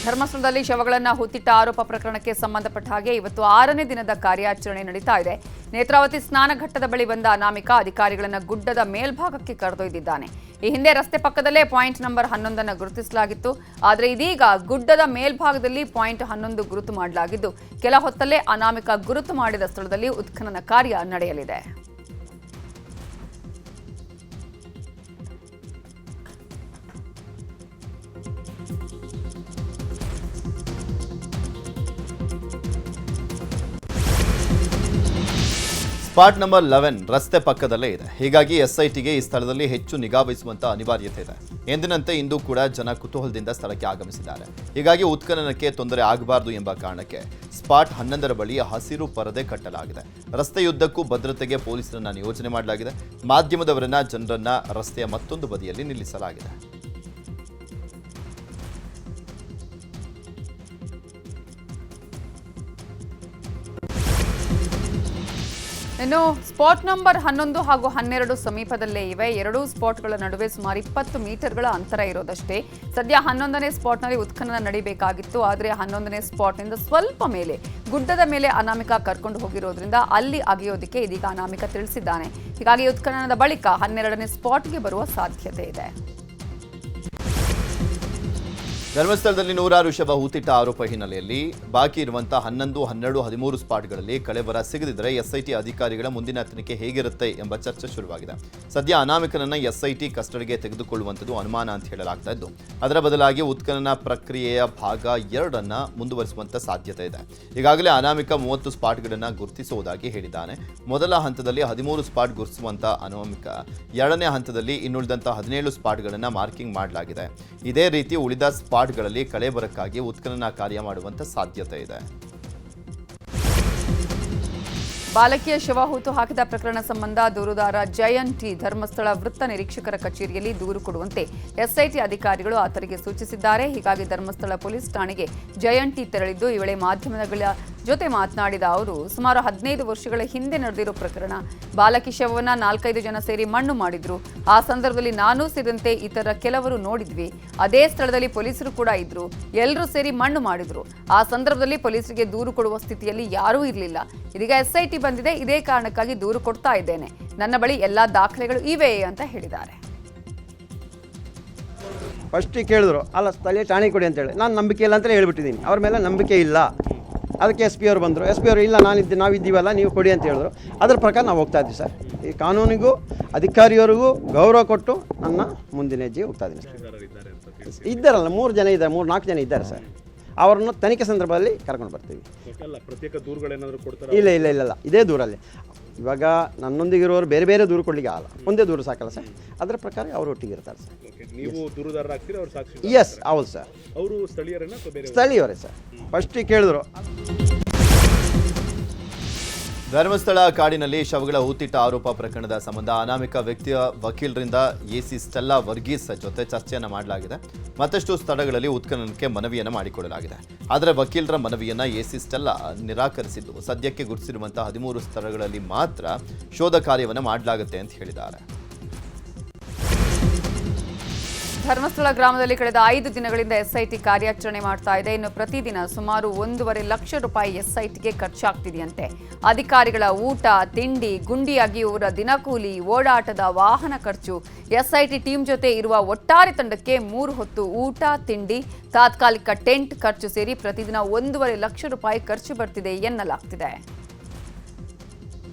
ಧರ್ಮಸ್ಥಳದಲ್ಲಿ ಶವಗಳನ್ನು ಹೂತಿಟ್ಟ ಆರೋಪ ಪ್ರಕರಣಕ್ಕೆ ಸಂಬಂಧಪಟ್ಟ ಹಾಗೆ ಇವತ್ತು 6ನೇ ದಿನದ ಕಾರ್ಯಾಚರಣೆ ನಡೀತಾ ಇದೆ. ನೇತ್ರಾವತಿ ಸ್ನಾನಘಟ್ಟದ ಬಳಿ ಬಂದ ಅನಾಮಿಕ ಅಧಿಕಾರಿಗಳನ್ನು ಗುಡ್ಡದ ಮೇಲ್ಭಾಗಕ್ಕೆ ಕರೆದೊಯ್ದಿದ್ದಾನೆ. ಈ ಹಿಂದೆ ರಸ್ತೆ ಪಕ್ಕದಲ್ಲೇ ಪಾಯಿಂಟ್ ನಂಬರ್ 11 ಗುರುತಿಸಲಾಗಿತ್ತು. ಆದರೆ ಇದೀಗ ಗುಡ್ಡದ ಮೇಲ್ಭಾಗದಲ್ಲಿ ಪಾಯಿಂಟ್ 11 ಗುರುತು ಮಾಡಲಾಗಿದ್ದು, ಕೆಲ ಹೊತ್ತಲ್ಲೇ ಅನಾಮಿಕ ಗುರುತು ಮಾಡಿದ ಸ್ಥಳದಲ್ಲಿ ಉತ್ಖನನ ಕಾರ್ಯ ನಡೆಯಲಿದೆ. ಸ್ಪಾಟ್ ನಂಬರ್ 11 ರಸ್ತೆ ಪಕ್ಕದಲ್ಲೇ ಇದೆ. ಹೀಗಾಗಿ ಎಸ್ಐಟಿಗೆ ಈ ಸ್ಥಳದಲ್ಲಿ ಹೆಚ್ಚು ನಿಗಾ ವಹಿಸುವಂತ ಅನಿವಾರ್ಯತೆ ಇದೆ. ಎಂದಿನಂತೆ ಇಂದು ಕೂಡ ಜನ ಕುತೂಹಲದಿಂದ ಸ್ಥಳಕ್ಕೆ ಆಗಮಿಸಿದ್ದಾರೆ. ಹೀಗಾಗಿ ಉತ್ಖನನಕ್ಕೆ ತೊಂದರೆ ಆಗಬಾರದು ಎಂಬ ಕಾರಣಕ್ಕೆ ಸ್ಪಾಟ್ 11 ಬಳಿ ಹಸಿರು ಪರದೆ ಕಟ್ಟಲಾಗಿದೆ. ರಸ್ತೆಯುದ್ದಕ್ಕೂ ಭದ್ರತೆಗೆ ಪೊಲೀಸರನ್ನ ನಿಯೋಜನೆ ಮಾಡಲಾಗಿದೆ. ಮಾಧ್ಯಮದವರನ್ನ ಜನರನ್ನ ರಸ್ತೆಯ ಮತ್ತೊಂದು ಬದಿಯಲ್ಲಿ ನಿಲ್ಲಿಸಲಾಗಿದೆ. ಇನ್ನು ಸ್ಪಾಟ್ ನಂಬರ್ 11 ಹಾಗೂ 12 ಸಮೀಪದಲ್ಲೇ ಇವೆ. ಎರಡೂ ಸ್ಪಾಟ್ಗಳ ನಡುವೆ ಸುಮಾರು 20 ಮೀಟರ್ಗಳ ಅಂತರ ಇರೋದಷ್ಟೇ. ಸದ್ಯ 11ನೇ ಸ್ಪಾಟ್ನಲ್ಲಿ ಉತ್ಖನನ ನಡೀಬೇಕಾಗಿತ್ತು. ಆದರೆ 11ನೇ ಸ್ಪಾಟ್ನಿಂದ ಸ್ವಲ್ಪ ಮೇಲೆ ಗುಡ್ಡದ ಮೇಲೆ ಅನಾಮಿಕ ಕರ್ಕೊಂಡು ಹೋಗಿರೋದ್ರಿಂದ ಅಲ್ಲಿ ಅಗೆಯೋದಕ್ಕೆ ಇದೀಗ ಅನಾಮಿಕ ತಿಳಿಸಿದ್ದಾನೆ. ಹೀಗಾಗಿ ಉತ್ಖನನದ ಬಳಿಕ 12ನೇ ಸ್ಪಾಟ್ಗೆ ಬರುವ ಸಾಧ್ಯತೆ ಇದೆ. ಧರ್ಮಸ್ಥಳದಲ್ಲಿ ನೂರಾರು ಶವ ಹೂತಿಟ್ಟ ಆರೋಪ ಹಿನ್ನೆಲೆಯಲ್ಲಿ ಬಾಕಿ ಇರುವಂತಹ 11, 12, 13 ಸ್ಪಾಟ್ಗಳಲ್ಲಿ ಕಳೆಬರ ಸಿಗದಿದ್ದರೆ ಎಸ್ಐಟಿ ಅಧಿಕಾರಿಗಳ ಮುಂದಿನ ತನಿಖೆ ಹೇಗಿರುತ್ತೆ ಎಂಬ ಚರ್ಚೆ ಶುರುವಾಗಿದೆ. ಸದ್ಯ ಅನಾಮಿಕನನ್ನ ಎಸ್ಐಟಿ ಕಸ್ಟಡಿಗೆ ತೆಗೆದುಕೊಳ್ಳುವಂಥದ್ದು ಅನುಮಾನ ಅಂತ ಹೇಳಲಾಗ್ತಾ ಇದ್ದು, ಅದರ ಬದಲಾಗಿ ಉತ್ಖನನ ಪ್ರಕ್ರಿಯೆಯ ಭಾಗ 2 ಮುಂದುವರಿಸುವಂತ ಸಾಧ್ಯತೆ ಇದೆ. ಈಗಾಗಲೇ ಅನಾಮಿಕ 30 ಸ್ಪಾಟ್ಗಳನ್ನು ಗುರುತಿಸುವುದಾಗಿ ಹೇಳಿದ್ದಾನೆ. ಮೊದಲ ಹಂತದಲ್ಲಿ 13 ಸ್ಪಾಟ್ ಗುರುತಿಸುವಂತ ಅನಾಮಿಕ 2ನೇ ಹಂತದಲ್ಲಿ ಇನ್ನುಳಿದಂತ 17 ಸ್ಪಾಟ್ಗಳನ್ನು ಮಾರ್ಕಿಂಗ್ ಮಾಡಲಾಗಿದೆ. ಇದೇ ರೀತಿ ಉಳಿದ ಸ್ಪಾಟ್ಗಳಲ್ಲಿ ಕಳೆಬರಕ್ಕಾಗಿ ಉತ್ಖನನ ಕಾರ್ಯ ಮಾಡುವಂತ ಸಾಧ್ಯತೆ ಇದೆ. ಬಾಲಕಿಯ ಶವ ಹೂತು ಹಾಕಿದ ಪ್ರಕರಣ ಸಂಬಂಧ ದೂರುದಾರ ಜಯಂತ್ ಟಿ ಧರ್ಮಸ್ಥಳ ವೃತ್ತ ನಿರೀಕ್ಷಕರ ಕಚೇರಿಯಲ್ಲಿ ದೂರು ಕೊಡುವಂತೆ ಎಸ್ಐಟಿ ಅಧಿಕಾರಿಗಳು ಆತನಿಗೆ ಸೂಚಿಸಿದ್ದಾರೆ. ಹೀಗಾಗಿ ಧರ್ಮಸ್ಥಳ ಪೊಲೀಸ್ ಠಾಣೆಗೆ ಜಯಂತ್ ಟಿ ತೆರಳಿದ್ದು, ಈ ವೇಳೆ ಮಾಧ್ಯಮಗಳ ಜೊತೆ ಮಾತನಾಡಿದ ಅವರು, ಸುಮಾರು 15 ವರ್ಷಗಳ ಹಿಂದೆ ನಡೆದಿರೋ ಪ್ರಕರಣ. ಬಾಲಕಿ ಶವವನ್ನ 4-5 ಜನ ಸೇರಿ ಮಣ್ಣು ಮಾಡಿದ್ರು. ಆ ಸಂದರ್ಭದಲ್ಲಿ ನಾನೂ ಸೇರಿದಂತೆ ಇತರ ಕೆಲವರು ನೋಡಿದ್ವಿ. ಅದೇ ಸ್ಥಳದಲ್ಲಿ ಪೊಲೀಸರು ಕೂಡ ಇದ್ರು. ಎಲ್ಲರೂ ಸೇರಿ ಮಣ್ಣು ಮಾಡಿದ್ರು. ಆ ಸಂದರ್ಭದಲ್ಲಿ ಪೊಲೀಸರಿಗೆ ದೂರು ಕೊಡುವ ಸ್ಥಿತಿಯಲ್ಲಿ ಯಾರೂ ಇರಲಿಲ್ಲ. ಇದೀಗ ಎಸ್ಐಟಿ ಬಂದಿದೆ. ಇದೇ ಕಾರಣಕ್ಕಾಗಿ ದೂರು ಕೊಡ್ತಾ ಇದ್ದೇನೆ. ನನ್ನ ಬಳಿ ಎಲ್ಲಾ ದಾಖಲೆಗಳು ಇವೆ ಅಂತ ಹೇಳಿದ್ದಾರೆ. ಫಸ್ಟ್ ಕೇಳಿದ್ರು, ಅಲ್ಲ ಸ್ಥಳೀಯ ಠಾಣೆ ಕೊಡಿ ಅಂತೇಳಿ. ನಾನು ನಂಬಿಕೆ ಇಲ್ಲ ಅಂತಲೇ ಹೇಳ್ಬಿಟ್ಟಿದ್ದೀನಿ. ಅವ್ರ ಮೇಲೆ ನಂಬಿಕೆ ಇಲ್ಲ. ಅದಕ್ಕೆ ಎಸ್ ಪಿ ಅವರು ಬಂದರು. ಎಸ್ ಪಿ ಅವರು ಇಲ್ಲ, ನಾವಿದ್ದೀವಲ್ಲ, ನೀವು ಕೊಡಿ ಅಂತ ಹೇಳಿದ್ರು. ಅದರ ಪ್ರಕಾರ ನಾವು ಹೋಗ್ತಾ ಇದ್ದೀವಿ ಸರ್. ಈ ಕಾನೂನಿಗೂ ಅಧಿಕಾರಿಯವರಿಗೂ ಗೌರವ ಕೊಟ್ಟು ನನ್ನ ಮುಂದಿನ ಹೆಜ್ಜೆ ಹೋಗ್ತಾ ಇದ್ದೀನಿ ಸರ್. ಇದ್ದಾರಲ್ಲ, 3 ಜನ ಇದ್ದಾರೆ, 3-4 ಜನ ಇದ್ದಾರೆ ಸರ್. ಅವರನ್ನು ತನಿಖೆ ಸಂದರ್ಭದಲ್ಲಿ ಕರ್ಕೊಂಡು ಬರ್ತೀವಿ. ಪ್ರತ್ಯೇಕ ದೂರುಗಳೇನಾದರೂ ಕೊಡ್ತಾರೆ? ಇಲ್ಲ, ಇದೇ ದೂರಲ್ಲಿ. ಇವಾಗ ನನ್ನೊಂದಿಗಿರೋರು ಬೇರೆ ಬೇರೆ ದೂರು ಕೊಡಲಿಕ್ಕೆ ಆಗಲ್ಲ, ಒಂದೇ ದೂರು ಸಾಕಲ್ಲ ಸರ್. ಅದರ ಪ್ರಕಾರ ಅವರು ಒಟ್ಟಿಗೆ ಇರ್ತಾರೆ ಸರ್. ನೀವು ದೂರುದಾರರಾಗ್ತೀರಿ, ಅವ್ರು ಸಾಕ್ಷಿ? ಎಸ್, ಹೌದು ಸರ್. ಅವರು ಸ್ಥಳೀಯರನ್ನ? ಸ್ಥಳೀಯವರೇ ಸರ್. ಫಸ್ಟ್ ಕೇಳಿದ್ರು. ಧರ್ಮಸ್ಥಳ ಕಾಡಿನಲ್ಲಿ ಶವಗಳ ಹೂತಿಟ್ಟ ಆರೋಪ ಪ್ರಕರಣದ ಸಂಬಂಧ ಅನಾಮಿಕ ವ್ಯಕ್ತಿಯ ವಕೀಲರಿಂದ ಎಸಿ ಸ್ಟೆಲ್ಲಾ ವರ್ಗೀಸ್ ಜೊತೆ ಚರ್ಚೆಯನ್ನು ಮಾಡಲಾಗಿದೆ. ಮತ್ತಷ್ಟು ಸ್ಥಳಗಳಲ್ಲಿ ಉತ್ಖನನಕ್ಕೆ ಮನವಿಯನ್ನು ಮಾಡಿಕೊಡಲಾಗಿದೆ. ಆದರೆ ವಕೀಲರ ಮನವಿಯನ್ನು ಎಸಿ ಸ್ಟೆಲ್ಲಾ ನಿರಾಕರಿಸಿದ್ದು, ಸದ್ಯಕ್ಕೆ ಗುರುತಿಸಿರುವಂತಹ 13 ಸ್ಥಳಗಳಲ್ಲಿ ಮಾತ್ರ ಶೋಧ ಕಾರ್ಯವನ್ನು ಮಾಡಲಾಗುತ್ತೆ ಅಂತ ಹೇಳಿದ್ದಾರೆ. ಧರ್ಮಸ್ಥಳ ಗ್ರಾಮದಲ್ಲಿ ಕಳೆದ 5 ದಿನಗಳಿಂದ ಎಸ್ಐಟಿ ಕಾರ್ಯಾಚರಣೆ ಮಾಡ್ತಾ ಇದೆ. ಇನ್ನು ಪ್ರತಿದಿನ ಸುಮಾರು 1.5 ಲಕ್ಷ ರೂಪಾಯಿ ಎಸ್ಐಟಿಗೆ ಖರ್ಚಾಗ್ತಿದೆಯಂತೆ. ಅಧಿಕಾರಿಗಳ ಊಟ, ತಿಂಡಿ, ಗುಂಡಿಯಾಗಿ ಇವರ ದಿನಕೂಲಿ, ಓಡಾಟದ ವಾಹನ ಖರ್ಚು, ಎಸ್ಐಟಿ ಟೀಮ್ ಜೊತೆ ಇರುವ ಒಟ್ಟಾರೆ ತಂಡಕ್ಕೆ 3 ಹೊತ್ತು ಊಟ, ತಿಂಡಿ, ತಾತ್ಕಾಲಿಕ ಟೆಂಟ್ ಖರ್ಚು ಸೇರಿ ಪ್ರತಿದಿನ 1.5 ಲಕ್ಷ ರೂಪಾಯಿ ಖರ್ಚು ಬರ್ತಿದೆ ಎನ್ನಲಾಗ್ತಿದೆ.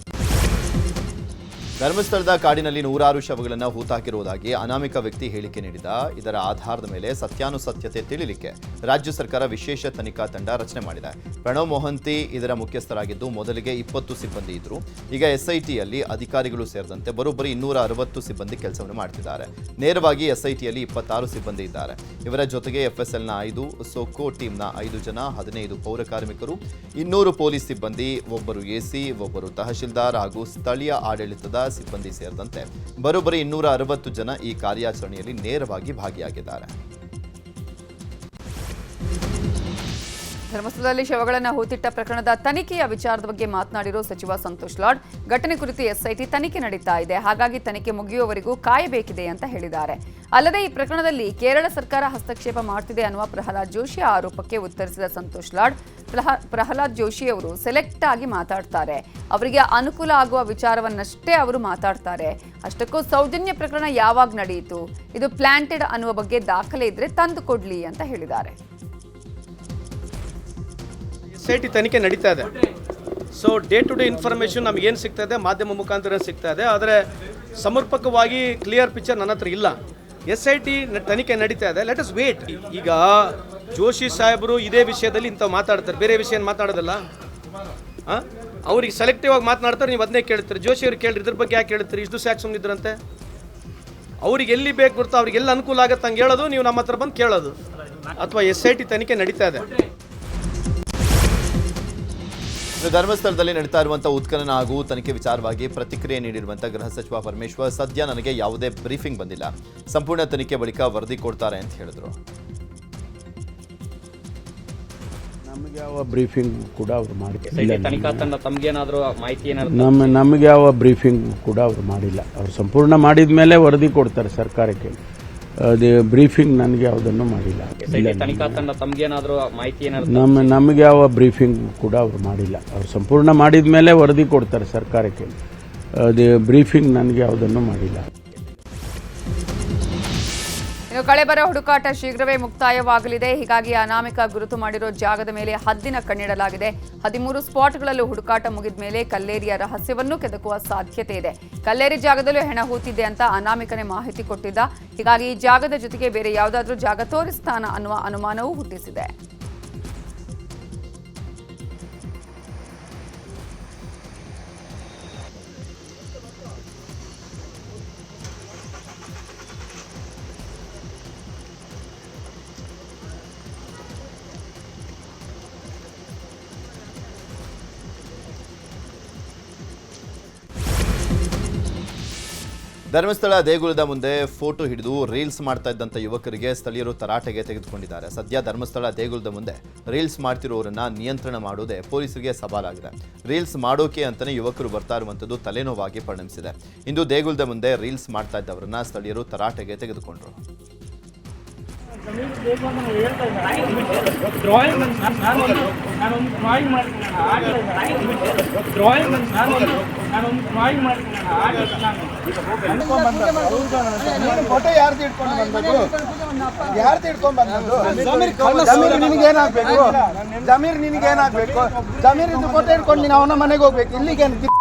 ಧರ್ಮಸ್ಥಳದ ಕಾಡಿನಲ್ಲಿ ನೂರಾರು ಶವಗಳನ್ನು ಹೂತಾಕಿರುವುದಾಗಿ ಅನಾಮಿಕ ವ್ಯಕ್ತಿ ಹೇಳಿಕೆ ನೀಡಿದ. ಇದರ ಆಧಾರದ ಮೇಲೆ ಸತ್ಯಾನುಸತ್ಯತೆ ತಿಳಿಲಿಕ್ಕೆ ರಾಜ್ಯ ಸರ್ಕಾರ ವಿಶೇಷ ತನಿಖಾ ತಂಡ ರಚನೆ ಮಾಡಿದೆ. ಪ್ರಣವ್ ಮೊಹಂತಿ ಇದರ ಮುಖ್ಯಸ್ಥರಾಗಿದ್ದು, ಮೊದಲಿಗೆ 20 ಸಿಬ್ಬಂದಿ ಇದ್ದರು. ಈಗ ಎಸ್ಐಟಿಯಲ್ಲಿ ಅಧಿಕಾರಿಗಳು ಸೇರಿದಂತೆ ಬರೋಬ್ಬರಿ 260 ಸಿಬ್ಬಂದಿ ಕೆಲಸವನ್ನು ಮಾಡ್ತಿದ್ದಾರೆ. ನೇರವಾಗಿ ಎಸ್ಐಟಿಯಲ್ಲಿ 26 ಸಿಬ್ಬಂದಿ ಇದ್ದಾರೆ. ಇವರ ಜೊತೆಗೆ ಎಫ್ಎಸ್ಎಲ್ನ 5, ಸೋಕೋ ಟೀಮ್ನ 5 ಜನ, 15 ಪೌರ ಕಾರ್ಮಿಕರು, 200 ಪೊಲೀಸ್ ಸಿಬ್ಬಂದಿ, ಒಬ್ಬರು ಎಸಿ, ಒಬ್ಬರು ತಹಶೀಲ್ದಾರ್ ಹಾಗೂ ಸ್ಥಳೀಯ ಆಡಳಿತದ ಸಿಬ್ಬಂದಿ ಸೇರಿದಂತೆ ಬರೋಬ್ಬರಿ 260 ಜನ ಈ ಕಾರ್ಯಾಚರಣೆಯಲ್ಲಿ ನೇರವಾಗಿ ಭಾಗಿಯಾಗಿದ್ದಾರೆ. ಧರ್ಮಸ್ಥಳದಲ್ಲಿ ಶವಗಳನ್ನು ಹೂತಿಟ್ಟ ಪ್ರಕರಣದ ತನಿಖೆಯ ವಿಚಾರದ ಬಗ್ಗೆ ಮಾತನಾಡಿರೋ ಸಚಿವ ಸಂತೋಷ್ ಲಾಡ್, ಘಟನೆ ಕುರಿತು ಎಸ್ಐಟಿ ತನಿಖೆ ನಡೀತಾ ಇದೆ, ಹಾಗಾಗಿ ತನಿಖೆ ಮುಗಿಯುವವರೆಗೂ ಕಾಯಬೇಕಿದೆ ಅಂತ ಹೇಳಿದ್ದಾರೆ. ಅಲ್ಲದೆ ಈ ಪ್ರಕರಣದಲ್ಲಿ ಕೇರಳ ಸರ್ಕಾರ ಹಸ್ತಕ್ಷೇಪ ಮಾಡ್ತಿದೆ ಅನ್ನುವ ಪ್ರಹ್ಲಾದ್ ಜೋಶಿ ಆರೋಪಕ್ಕೆ ಉತ್ತರಿಸಿದ ಸಂತೋಷ್ ಲಾಡ್, ಪ್ರಹ್ಲಾದ್ ಜೋಶಿ ಅವರು ಸೆಲೆಕ್ಟ್ ಆಗಿ ಮಾತಾಡ್ತಾರೆ, ಅವರಿಗೆ ಅನುಕೂಲ ಆಗುವ ವಿಚಾರವನ್ನಷ್ಟೇ ಅವರು ಮಾತಾಡ್ತಾರೆ. ಅಷ್ಟಕ್ಕೂ ಸೌಜನ್ಯ ಪ್ರಕರಣ ಯಾವಾಗ ನಡೆಯಿತು, ಇದು ಪ್ಲಾಂಟೆಡ್ ಅನ್ನುವ ಬಗ್ಗೆ ದಾಖಲೆ ಇದ್ರೆ ತಂದು ಕೊಡ್ಲಿ ಅಂತ ಹೇಳಿದ್ದಾರೆ. SIT ತನಿಖೆ ನಡೀತಾ ಇದೆ. So day to day information ನಮಗೇನು ಸಿಗ್ತಾ ಇದೆ ಮಾಧ್ಯಮ ಮುಖಾಂತರ ಸಿಗ್ತಾ ಇದೆ, ಆದರೆ ಸಮರ್ಪಕವಾಗಿ ಕ್ಲಿಯರ್ ಪಿಕ್ಚರ್ ನನ್ನ ಹತ್ರ ಇಲ್ಲ. SIT ತನಿಖೆ ನಡೀತಾ ಇದೆ, ಲೆಟ್ ಅಸ್ ವೇಟ್. ಈಗ ಜೋಶಿ ಸಾಹೇಬರು ಇದೇ ವಿಷಯದಲ್ಲಿ ಇಂಥವು ಮಾತಾಡ್ತಾರೆ, ಬೇರೆ ವಿಷಯ ಮಾತಾಡೋದಲ್ಲ. ಅವ್ರಿಗೆ ಸೆಲೆಕ್ಟಿವ್ ಆಗಿ ಮಾತನಾಡ್ತಾರೆ, ನೀವು ಅದನ್ನೇ ಕೇಳ್ತೀರಿ. ಜೋಶಿ ಅವ್ರಿಗೆ ಕೇಳಿರಿ, ಇದ್ರ ಬಗ್ಗೆ ಯಾಕೆ ಕೇಳ್ತೀರಿ, ಇಷ್ಟು ದಿವಸ ಯಾಕೆ ಸುಮ್ಮನಿದ್ರಂತೆ? ಅವ್ರಿಗೆ ಎಲ್ಲಿ ಬೇಕು ಗೊತ್ತಾ, ಅವ್ರಿಗೆ ಎಲ್ಲ ಅನುಕೂಲ ಆಗುತ್ತೆ ಹಂಗೆ ಹೇಳೋದು, ನೀವು ನಮ್ಮ ಹತ್ರ ಬಂದು ಕೇಳೋದು. ಅಥವಾ SIT ತನಿಖೆ ನಡೀತಾ ಇದೆ. ಧರ್ಮಸ್ಥಳದಲ್ಲಿ ನಡೀತಾ ಇರುವಂತಹ ಉತ್ಖನನ ಹಾಗೂ ತನಿಖೆ ವಿಚಾರವಾಗಿ ಪ್ರತಿಕ್ರಿಯೆ ನೀಡಿರುವಂತಹ ಗೃಹ ಸಚಿವ ಪರಮೇಶ್ವರ್, ಸದ್ಯ ನನಗೆ ಯಾವುದೇ ಬ್ರೀಫಿಂಗ್ ಬಂದಿಲ್ಲ, ಸಂಪೂರ್ಣ ತನಿಖೆ ಬಳಿಕ ವರದಿ ಕೊಡ್ತಾರೆ ಅಂತ ಹೇಳಿದ್ರು. ನಮಗೆ ಯಾವ ಬ್ರೀಫಿಂಗ್ ಕೂಡ ಅವರು ಮಾಡಿಲ್ಲ. ತನಿಖಾ ತಂಡ ತಮಗೇನಾದರೂ ಮಾಹಿತಿ ಏನಾದ್ರು ನಮಗೆ ಯಾವ ಬ್ರೀಫಿಂಗ್ ಕೂಡ ಅವರು ಮಾಡಿಲ್ಲ. ಅವರು ಸಂಪೂರ್ಣ ಮಾಡಿದ ಮೇಲೆ ವರದಿ ಕೊಡ್ತಾರೆ ಸರ್ಕಾರಕ್ಕೆ. ಅದೇ ಬ್ರೀಫಿಂಗ್ ನನಗೆ ಯಾವುದನ್ನು ಮಾಡಿಲ್ಲ. ತನಿಖಾ ತಂಡ ತಮಗೇನಾದರೂ ಮಾಹಿತಿ ಏನಾದ್ರು ನಮಗೆ ಯಾವ ಬ್ರೀಫಿಂಗ್ ಕೂಡ ಅವರು ಮಾಡಿಲ್ಲ. ಅವರು ಸಂಪೂರ್ಣ ಮಾಡಿದ ಮೇಲೆ ವರದಿ ಕೊಡ್ತಾರೆ ಸರ್ಕಾರಕ್ಕೆ. ಅದೇ ಬ್ರೀಫಿಂಗ್ ನನಗೆ ಯಾವುದನ್ನು ಮಾಡಿಲ್ಲ. ಇನ್ನು ಕಳೆಬರ ಹುಡುಕಾಟ ಶೀಘ್ರವೇ ಮುಕ್ತಾಯವಾಗಲಿದೆ, ಹೀಗಾಗಿ ಅನಾಮಿಕ ಗುರುತು ಮಾಡಿರೋ ಜಾಗದ ಮೇಲೆ ಹದ್ದಿನ ಕಣ್ಣಿಡಲಾಗಿದೆ. 13 ಸ್ಪಾಟ್ಗಳಲ್ಲೂ ಹುಡುಕಾಟ ಮುಗಿದ ಮೇಲೆ ಕಲ್ಲೇರಿಯ ರಹಸ್ಯವನ್ನು ಕೆದಕುವ ಸಾಧ್ಯತೆ ಇದೆ. ಕಲ್ಲೇರಿ ಜಾಗದಲ್ಲೂ ಹೆಣ ಹೂತಿದೆ ಅಂತ ಅನಾಮಿಕನೇ ಮಾಹಿತಿ ಕೊಟ್ಟಿದ್ದ, ಹೀಗಾಗಿ ಈ ಜಾಗದ ಜೊತೆಗೆ ಬೇರೆ ಯಾವುದಾದ್ರೂ ಜಾಗ ತೋರಿಸ್ತಾನ ಅನ್ನುವ ಅನುಮಾನವೂ ಹುಟ್ಟಿಸಿದೆ. ಧರ್ಮಸ್ಥಳ ದೇಗುಲದ ಮುಂದೆ ಫೋಟೋ ಹಿಡಿದು ರೀಲ್ಸ್ ಮಾಡ್ತಾ ಇದ್ದಂಥ ಯುವಕರಿಗೆ ಸ್ಥಳೀಯರು ತರಾಟೆಗೆ ತೆಗೆದುಕೊಂಡಿದ್ದಾರೆ. ಸದ್ಯ ಧರ್ಮಸ್ಥಳ ದೇಗುಲದ ಮುಂದೆ ರೀಲ್ಸ್ ಮಾಡ್ತಿರೋರನ್ನ ನಿಯಂತ್ರಣ ಮಾಡೋದೇ ಪೊಲೀಸರಿಗೆ ಸವಾಲಾಗಿದೆ. ರೀಲ್ಸ್ ಮಾಡೋಕೆ ಅಂತಾನೆ ಯುವಕರು ಬರ್ತಾ ಇರುವಂಥದ್ದು ತಲೆನೋವಾಗಿ ಪರಿಣಮಿಸಿದೆ. ಇಂದು ದೇಗುಲದ ಮುಂದೆ ರೀಲ್ಸ್ ಮಾಡ್ತಾ ಇದ್ದವರನ್ನ ಸ್ಥಳೀಯರು ತರಾಟೆಗೆ ತೆಗೆದುಕೊಂಡರು. ಫೋಟೋ ಯಾರ್ದು ಇಟ್ಕೊಂಡು ಬಂದದ್ದು? ಯಾರ್ದು ಇಟ್ಕೊಂಡು ಬಂದದ್ದು? ಜಮೀರ್ ನಿನಗೇನಾಗಬೇಕು? ಜಮೀರ್ ನಿನಗೇನಾಗಬೇಕು? ಜಮೀರ್ ಇದು ಫೋಟೋ ಇಟ್ಕೊಂಡು ನೀನು ಅವನ ಮನೆಗೆ ಹೋಗ್ಬೇಕು. ಇಲ್ಲಿಗೆ ವಿಡಿಯೋ